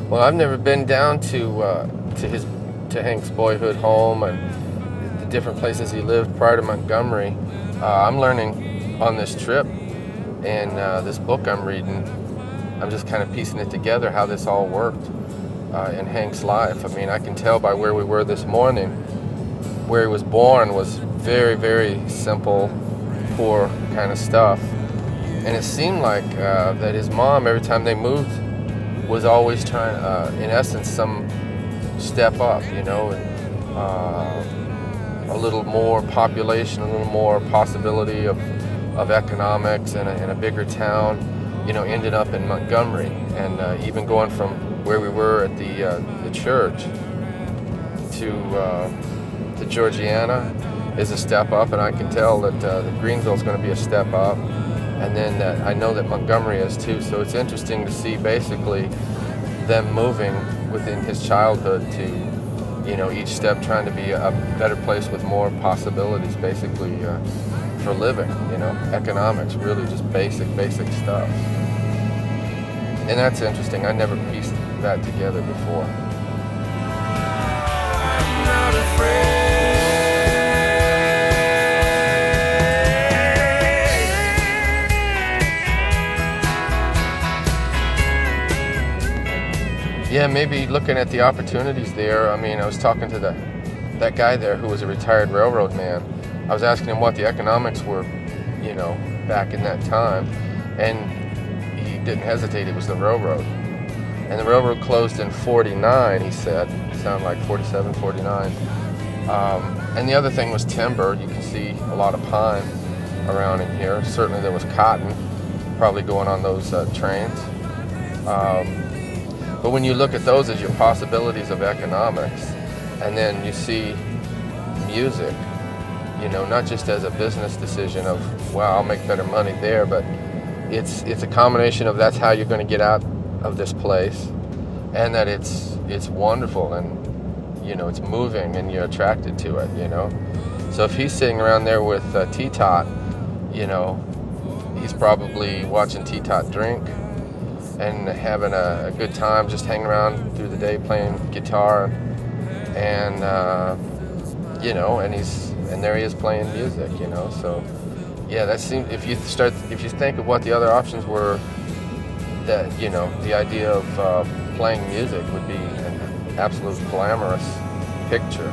Well, I've never been down to Hank's boyhood home and the different places he lived prior to Montgomery. I'm learning on this trip, and this book I'm reading, I'm just kind of piecing it together how this all worked in Hank's life. I mean, I can tell by where we were this morning, where he was born was very, very simple, poor kind of stuff. And it seemed like that his mom, every time they moved, was always trying, in essence, some step up, you know, a little more population, a little more possibility of economics and a bigger town, you know, ended up in Montgomery. And even going from where we were at the church to Georgiana is a step up, and I can tell that Greenville is going to be a step up. And then I know that Montgomery is too, so it's interesting to see basically them moving within his childhood to, you know, each step trying to be a better place with more possibilities basically for living, you know, economics, really just basic stuff. And that's interesting. I never pieced that together before. I'm not afraid. Yeah, maybe looking at the opportunities there. I mean, I was talking to that guy there who was a retired railroad man. I was asking him what the economics were, you know, back in that time, and he didn't hesitate. It was the railroad. And the railroad closed in 49, he said. It sounded like 47, 49. And the other thing was timber. You can see a lot of pine around in here. Certainly there was cotton probably going on those trains. But when you look at those as your possibilities of economics, and then you see music, you know, not just as a business decision of, wow, I'll make better money there, but it's a combination of that's how you're going to get out of this place, and that it's wonderful, and, you know, it's moving, and you're attracted to it, you know. So if he's sitting around there with T-Tot, you know, he's probably watching T-Tot drink and having a good time, just hanging around through the day playing guitar, and you know, and there he is playing music, you know. So yeah, that seems, if you think of what the other options were, that, you know, the idea of playing music would be an absolute glamorous picture.